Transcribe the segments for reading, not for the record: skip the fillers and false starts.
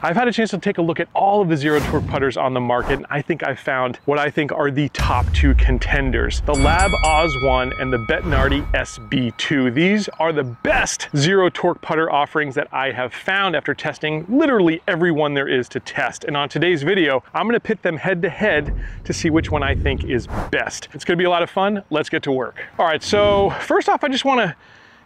I've had a chance to take a look at all of the zero torque putters on the market, and I think I've found what I think are the top two contenders. The L.A.B Oz 1 and the Bettinardi SB2. These are the best zero torque putter offerings that I have found after testing literally every one there is to test. And on today's video, I'm gonna pit them head to head to see which one I think is best. It's gonna be a lot of fun. Let's get to work. All right, so first off, I just wanna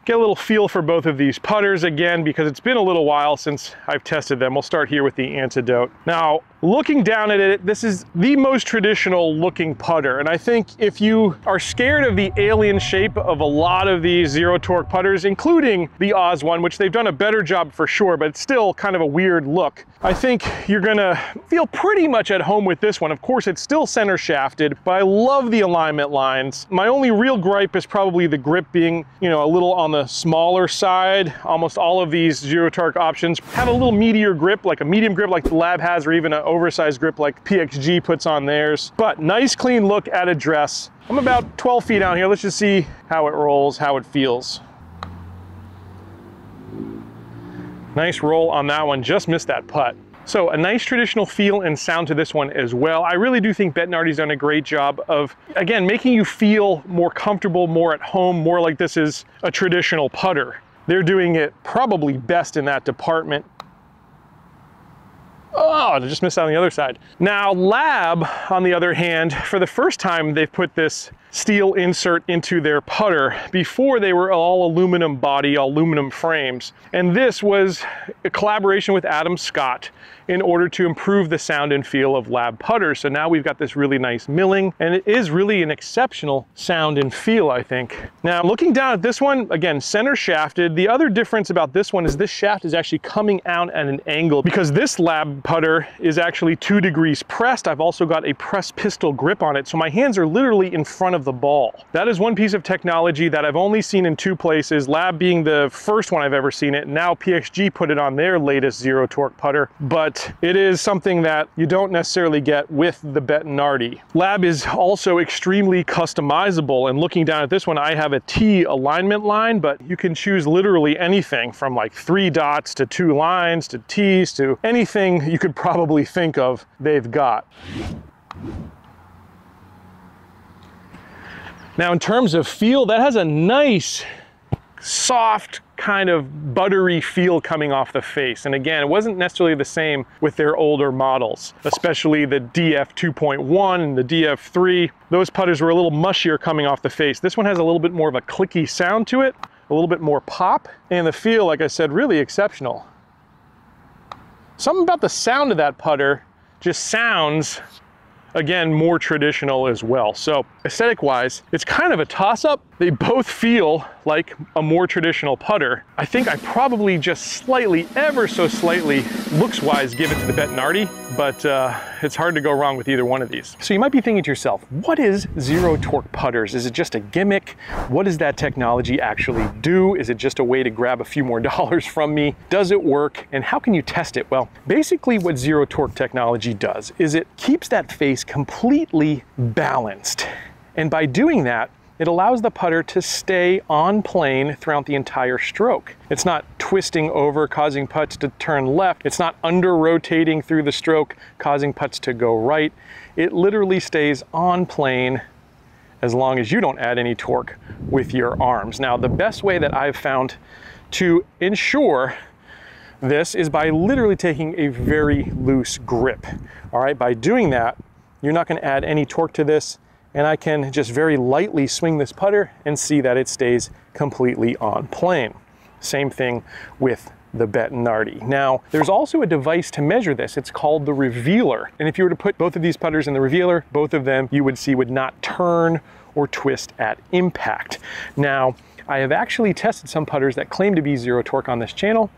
get a little feel for both of these putters again, because it's been a little while since I've tested them. We'll start here with the Antidote. Now, looking down at it, this is the most traditional looking putter. And I think if you are scared of the alien shape of a lot of these zero torque putters, including the Oz one, which they've done a better job for sure, but it's still kind of a weird look, I think you're gonna feel pretty much at home with this one. Of course, it's still center shafted, but I love the alignment lines. My only real gripe is probably the grip being, you know, a little on the smaller side. Almost all of these zero torque options have a little meatier grip, like a medium grip like the L.A.B has, or even an oversized grip like PXG puts on theirs. But nice clean look at address. I'm about 12 feet down here. Let's just see how it rolls, how it feels. Nice roll on that one, just missed that putt. So a nice traditional feel and sound to this one as well. I really do think Bettinardi's done a great job of, again, making you feel more comfortable, more at home, more like this is a traditional putter. They're doing it probably best in that department. Oh, I just missed out on the other side. Now, L.A.B, on the other hand, for the first time, they've put this steel insert into their putter. Before, they were all aluminum body, aluminum frames. And this was a collaboration with Adam Scott in order to improve the sound and feel of L.A.B putters. So now we've got this really nice milling, and it is really an exceptional sound and feel, I think. Now, looking down at this one, again, center shafted. The other difference about this one is this shaft is actually coming out at an angle, because this L.A.B putter is actually 2 degrees pressed. I've also got a press pistol grip on it, so my hands are literally in front of the ball. That is one piece of technology that I've only seen in 2 places, L.A.B being the first one I've ever seen it. Now PXG put it on their latest zero torque putter, but it is something that you don't necessarily get with the Bettinardi. L.A.B is also extremely customizable, and looking down at this one, I have a T alignment line, but you can choose literally anything from like 3 dots to 2 lines to T's to anything you could probably think of, they've got. Now, in terms of feel, that has a nice, soft, kind of buttery feel coming off the face. And again, it wasn't necessarily the same with their older models, especially the DF 2.1 and the DF 3. Those putters were a little mushier coming off the face. This one has a little bit more of a clicky sound to it, a little bit more pop, and the feel, like I said, really exceptional. Something about the sound of that putter just sounds, again, more traditional as well. So aesthetic-wise, it's kind of a toss-up. They both feel like a more traditional putter. I think I probably just slightly, ever so slightly, looks-wise, give it to the Bettinardi, but it's hard to go wrong with either one of these. So you might be thinking to yourself, what is zero torque putters? Is it just a gimmick? What does that technology actually do? Is it just a way to grab a few more dollars from me? Does it work? And how can you test it? Well, basically what zero torque technology does is it keeps that face completely balanced. And by doing that, it allows the putter to stay on plane throughout the entire stroke. It's not twisting over, causing putts to turn left. It's not under-rotating through the stroke, causing putts to go right. It literally stays on plane as long as you don't add any torque with your arms. Now, the best way that I've found to ensure this is by literally taking a very loose grip. All right, by doing that, you're not going to add any torque to this, and I can just very lightly swing this putter and see that it stays completely on plane. Same thing with the Bettinardi. Now, there's also a device to measure this. It's called the revealer. And if you were to put both of these putters in the revealer, both of them you would see would not turn or twist at impact. Now, I have actually tested some putters that claim to be zero torque on this channel,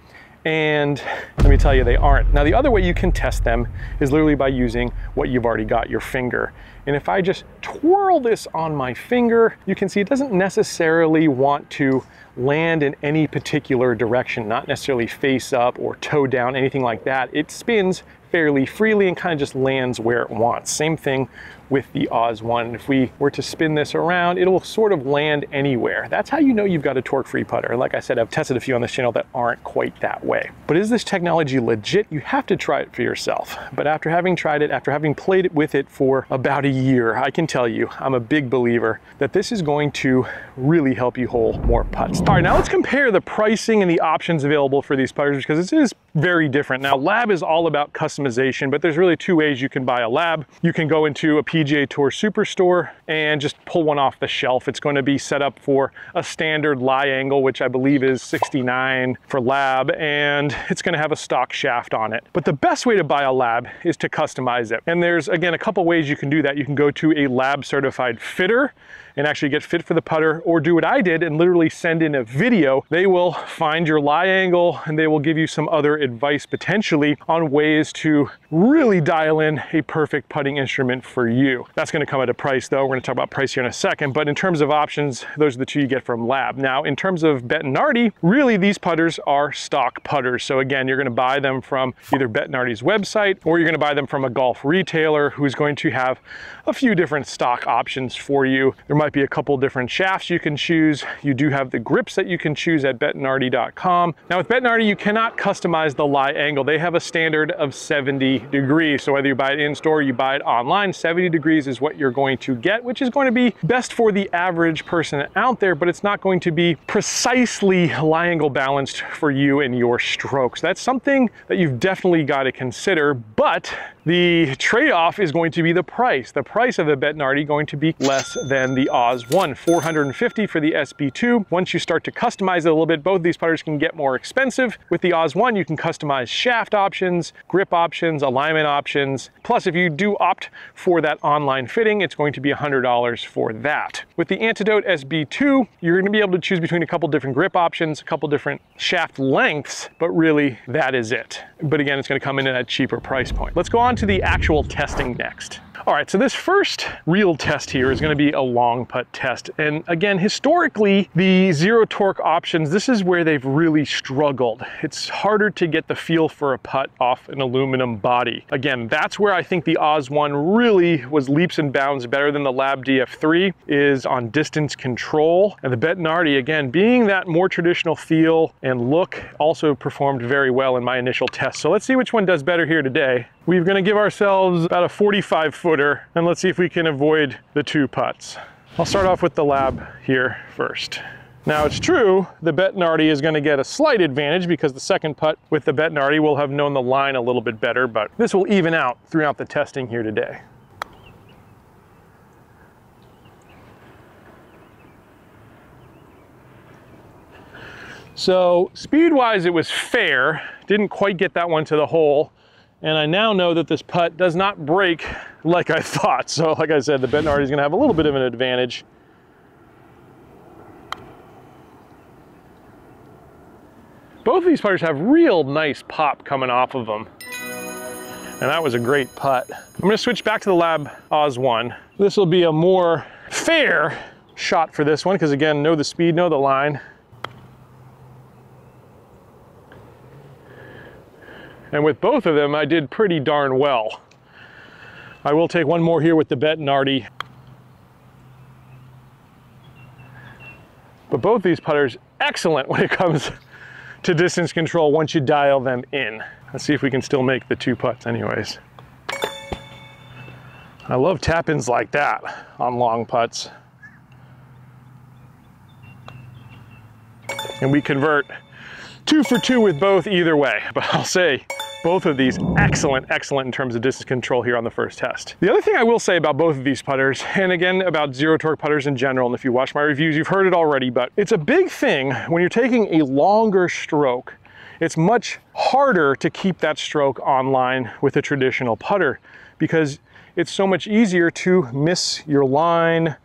and let me tell you, they aren't. Now, the other way you can test them is literally by using what you've already got, your finger. And if I just twirl this on my finger, you can see it doesn't necessarily want to land in any particular direction, not necessarily face up or toe down, anything like that. It spins fairly freely and kind of just lands where it wants. Same thing with the Oz 1. If we were to spin this around, it will sort of land anywhere. That's how you know you've got a torque-free putter. And like I said, I've tested a few on this channel that aren't quite that way. But is this technology legit? You have to try it for yourself. But after having tried it, after having played it with it for about a year, I can tell you, I'm a big believer that this is going to really help you hole more putts. All right, now let's compare the pricing and the options available for these putters, because this is very different. Now, L.A.B is all about customization, but there's really two ways you can buy a L.A.B. You can go into a PGA Tour Superstore and just pull one off the shelf. It's going to be set up for a standard lie angle, which I believe is 69 for L.A.B, and it's going to have a stock shaft on it. But the best way to buy a L.A.B is to customize it. And there's, again, a couple ways you can do that. You can go to a L.A.B certified fitter and actually get fit for the putter, or do what I did and literally send in a video. They will find your lie angle and they will give you some other advice potentially on ways to really dial in a perfect putting instrument for you. That's going to come at a price though. We're going to talk about price here in a second, but in terms of options, those are the two you get from L.A.B. Now, in terms of Bettinardi, really these putters are stock putters. So again, you're going to buy them from either Bettinardi's website, or you're going to buy them from a golf retailer who's going to have a few different stock options for you. There might be a couple different shafts you can choose. You do have the grips that you can choose at bettinardi.com. Now with Bettinardi, you cannot customize the lie angle. They have a standard of 70 degrees. So whether you buy it in store or you buy it online, 70 degrees is what you're going to get, which is going to be best for the average person out there, but it's not going to be precisely lie angle balanced for you and your strokes. That's something that you've definitely got to consider, but the trade-off is going to be the price. The price of the Bettinardi going to be less than the Oz 1, $450 for the SB2. Once you start to customize it a little bit, both of these putters can get more expensive. With the Oz 1, you can customize shaft options, grip options, alignment options. Plus, if you do opt for that online fitting, it's going to be $100 for that. With the Antidote SB2, you're going to be able to choose between a couple different grip options, a couple different shaft lengths, but really that is it. But again, it's going to come in at a cheaper price point. Let's go on to the actual testing next. All right, so this first real test here is going to be a long putt test. And again, historically, the zero torque options, this is where they've really struggled. It's harder to get the feel for a putt off an aluminum body. Again, that's where I think the Oz 1 really was leaps and bounds better than the L.A.B DF3, is on distance control. And the Bettinardi, again, being that more traditional feel and look, also performed very well in my initial test. So let's see which one does better here today. We're going to give ourselves about a 45 footer, and let's see if we can avoid the two putts. I'll start off with the L.A.B here first. Now it's true, the Bettinardi is going to get a slight advantage because the second putt with the Bettinardi will have known the line a little bit better, but this will even out throughout the testing here today. So speed-wise, it was fair. Didn't quite get that one to the hole. And I now know that this putt does not break like I thought. So like I said, the Bettinardi is going to have a little bit of an advantage. Both of these putters have real nice pop coming off of them. And that was a great putt. I'm going to switch back to the L.A.B Oz 1. This will be a more fair shot for this one because, again, know the speed, know the line. And with both of them, I did pretty darn well. I will take one more here with the Bettinardi. But both these putters, excellent when it comes to distance control once you dial them in. Let's see if we can still make the two putts anyways. I love tap-ins like that on long putts. And we convert 2 for 2 with both either way, but I'll say both of these excellent in terms of distance control here on the first test. The other thing I will say about both of these putters, and again about zero torque putters in general, and if you watch my reviews, you've heard it already, but it's a big thing when you're taking a longer stroke. It's much harder to keep that stroke online with a traditional putter because it's so much easier to miss your line,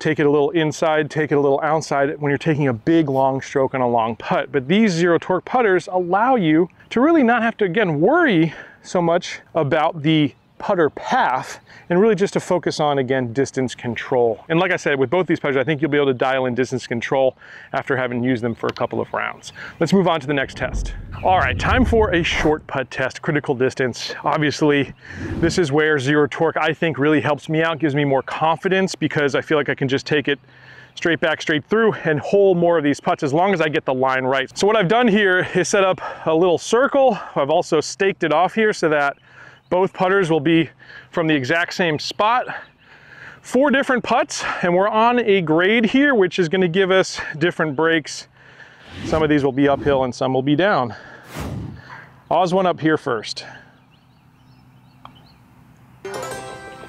take it a little inside, take it a little outside when you're taking a big long stroke on a long putt. But these zero torque putters allow you to really not have to, again, worry so much about the putter path and really just to focus on, again, distance control. And like I said, with both these putters, I think you'll be able to dial in distance control after having used them for a couple of rounds. Let's move on to the next test. All right, time for a short putt test, critical distance. Obviously, this is where zero torque, I think, really helps me out, gives me more confidence because I feel like I can just take it straight back, straight through, and hole more of these putts as long as I get the line right. So what I've done here is set up a little circle. I've also staked it off here so that both putters will be from the exact same spot. 4 different putts, and we're on a grade here, which is going to give us different breaks. Some of these will be uphill and some will be down. Oz one up here first.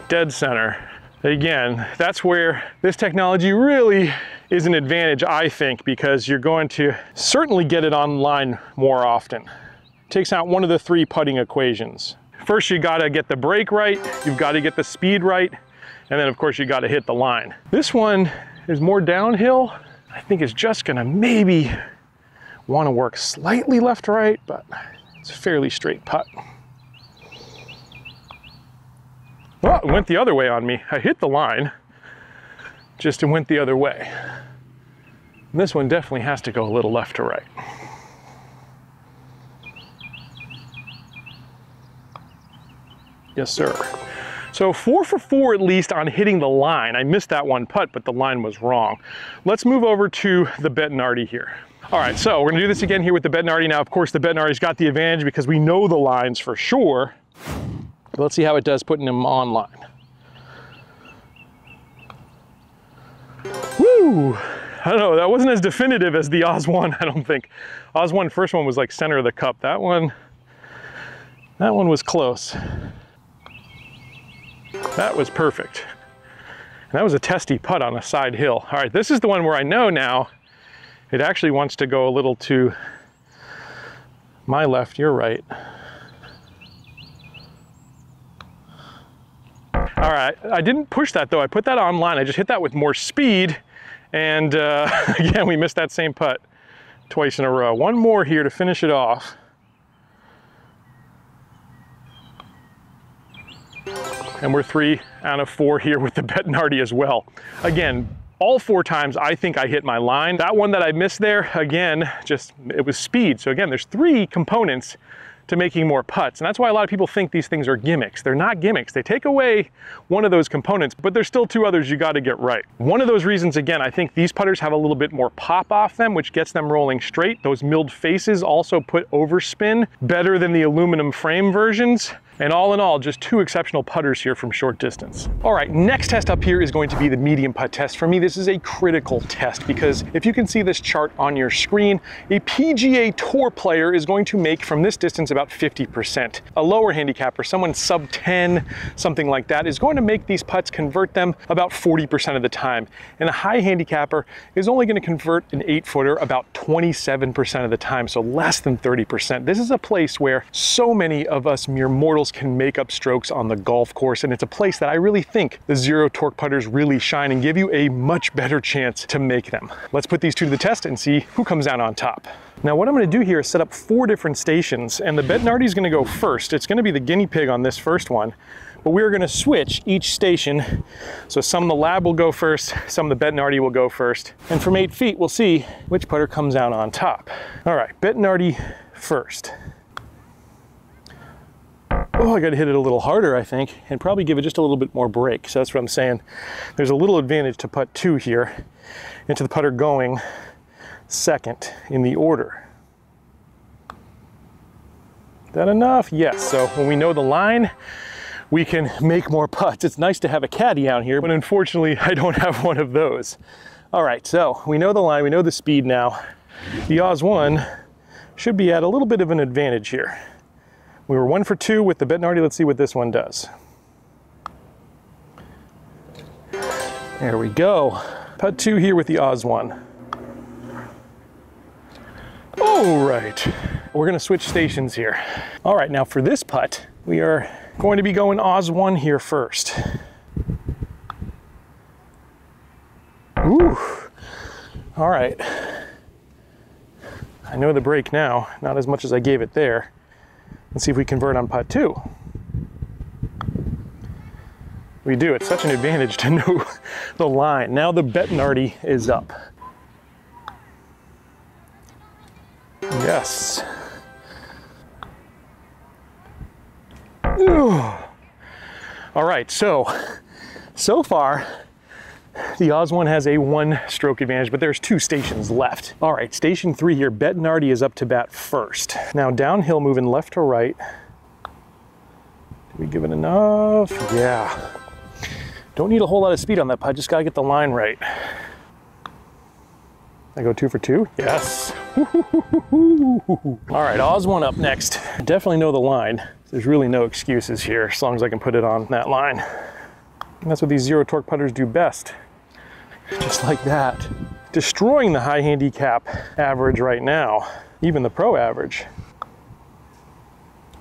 Dead center. Again, that's where this technology really is an advantage, I think, because you're going to certainly get it online more often. It takes out one of the 3 putting equations. First, you gotta get the break right, you've gotta get the speed right, and then of course you gotta hit the line. This one is more downhill. I think it's just gonna maybe wanna work slightly left to right, but it's a fairly straight putt. Well, it went the other way on me. I hit the line, just it went the other way. And this one definitely has to go a little left to right. Yes, sir. So 4 for 4 at least on hitting the line. I missed that one putt, but the line was wrong. Let's move over to the Bettinardi here. All right, so we're gonna do this again here with the Bettinardi. Now, of course, the Bettinardi's got the advantage because we know the lines for sure. Let's see how it does putting them online. Woo! I don't know, that wasn't as definitive as the Oz one, I don't think. Oz one, first one was like center of the cup. That one was close. That was perfect. And that was a testy putt on a side hill. All right, this is the one where I know now it actually wants to go a little to my left, your right. All right, I didn't push that though. I put that online. I just hit that with more speed. And again, we missed that same putt twice in a row. One more here to finish it off. And we're 3 out of 4 here with the Bettinardi as well. Again, all 4 times I think I hit my line. That one that I missed there, again, it was speed. So again, there's 3 components to making more putts. And that's why a lot of people think these things are gimmicks. They're not gimmicks. They take away one of those components, but there's still 2 others you got to get right. One of those reasons, again, I think these putters have a little bit more pop off them, which gets them rolling straight. Those milled faces also put overspin better than the aluminum frame versions. And all in all, just 2 exceptional putters here from short distance. All right, next test up here is going to be the medium putt test. For me, this is a critical test because if you can see this chart on your screen, a PGA Tour player is going to make from this distance about 50%. A lower handicapper, someone sub 10, something like that, is going to make these putts convert them about 40% of the time. And a high handicapper is only going to convert an 8-footer about 27% of the time, so less than 30%. This is a place where so many of us mere mortals can make up strokes on the golf course, and it's a place that I really think the zero torque putters really shine and give you a much better chance to make them. Let's put these 2 to the test and see who comes out on top. Now what I'm going to do here is set up 4 different stations, and the Bettinardi is going to go first. It's going to be the guinea pig on this first one, but we're going to switch each station. So some of the L.A.B will go first, some of the Bettinardi will go first, and from 8 feet we'll see which putter comes out on top. All right, Bettinardi first. Oh, I got to hit it a little harder, I think, and probably give it just a little bit more break. So that's what I'm saying. There's a little advantage to putt 2 here, into the putter going second in the order. That enough? Yes. So when we know the line, we can make more putts. It's nice to have a caddy out here, but unfortunately, I don't have one of those. All right, so we know the line, we know the speed now. The Oz one should be at a little bit of an advantage here. We were 1 for 2 with the Bettinardi. Let's see what this one does. There we go. Putt 2 here with the Oz one. All right, we're gonna switch stations here. All right, now for this putt, we are going to be going Oz one here first. Ooh, all right. I know the break now, not as much as I gave it there. Let's see if we convert on putt 2. We do. It's such an advantage to know the line. Now the Bettinardi is up. Yes. Ooh. All right, so far, the Oz one has a 1-stroke advantage, but there's 2 stations left. All right, station 3 here, Bettinardi is up to bat first. Now downhill, moving left to right. Did we give it enough? Yeah. Don't need a whole lot of speed on that putt, just gotta get the line right. I go 2 for 2? Yes. All right, Oz one up next. Definitely know the line. There's really no excuses here, as long as I can put it on that line. And that's what these zero torque putters do best. Just like that. Destroying the high handicap average right now, even the pro average.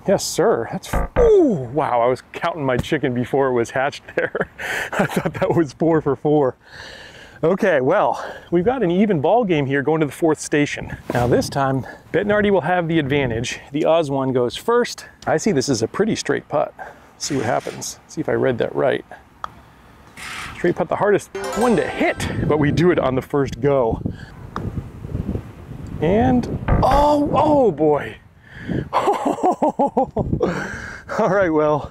Yes, sir. That's, ooh, wow, I was counting my chicken before it was hatched there. I thought that was 4 for 4. Okay, well, we've got an even ball game here going to the 4th station. Now this time, Bettinardi will have the advantage. The Oz one goes first. I see this is a pretty straight putt. Let's see what happens. See if I read that right. Straight putt, the hardest one to hit, but we do it on the first go. And, oh boy. All right, well,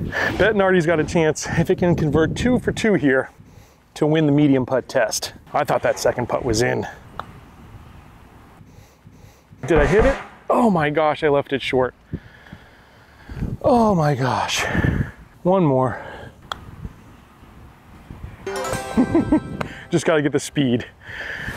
Bettinardi's got a chance if it can convert 2 for 2 here to win the medium putt test. I thought that second putt was in. Did I hit it? Oh my gosh, I left it short. Oh my gosh. One more. Just gotta get the speed.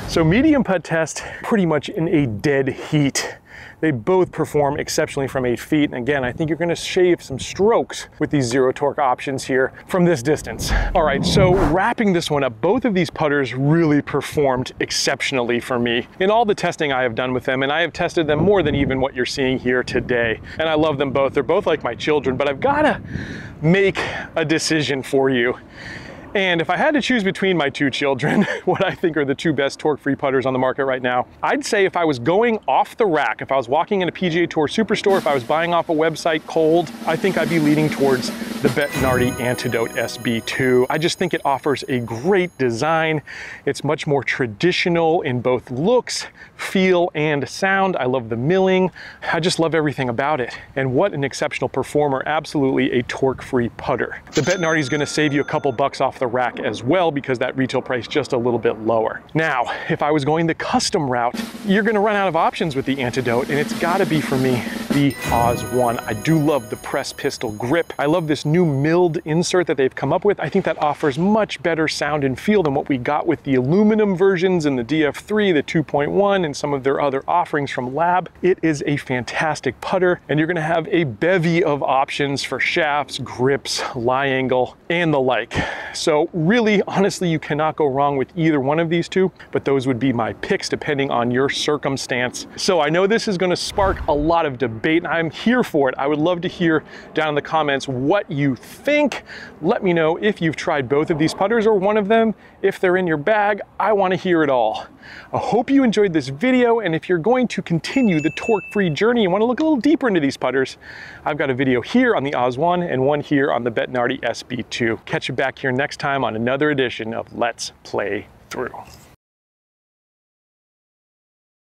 So medium putt test, pretty much in a dead heat. They both perform exceptionally from 8 feet. And again, I think you're gonna shave some strokes with these zero torque options here from this distance. All right, so wrapping this one up, both of these putters really performed exceptionally for me in all the testing I have done with them. And I have tested them more than even what you're seeing here today. And I love them both. They're both like my children, but I've gotta make a decision for you. And if I had to choose between my 2 children, what I think are the 2 best torque-free putters on the market right now, I'd say if I was going off the rack, if I was walking in a PGA Tour Superstore, if I was buying off a website cold, I think I'd be leaning towards the Bettinardi Antidote SB2. I just think it offers a great design. It's much more traditional in both looks, feel, and sound. I love the milling. I just love everything about it. And what an exceptional performer, absolutely a torque-free putter. The Bettinardi is gonna save you a couple bucks off the rack as well because that retail price just a little bit lower. Now, if I was going the custom route, you're gonna run out of options with the Antidote, and it's gotta be for me the Oz one. I do love the press pistol grip. I love this new milled insert that they've come up with. I think that offers much better sound and feel than what we got with the aluminum versions in the DF3, the 2.1, and some of their other offerings from L.A.B. It is a fantastic putter, and you're gonna have a bevy of options for shafts, grips, lie angle, and the like. So really, honestly, you cannot go wrong with either one of these 2, but those would be my picks depending on your circumstance. So I know this is gonna spark a lot of debate, and I'm here for it. I would love to hear down in the comments what you think. Let me know if you've tried both of these putters or one of them. If they're in your bag, I wanna hear it all. I hope you enjoyed this video, and if you're going to continue the torque-free journey and wanna look a little deeper into these putters, I've got a video here on the Oz one and one here on the Bettinardi SB2. Catch you back here next time on another edition of Let's Play Through.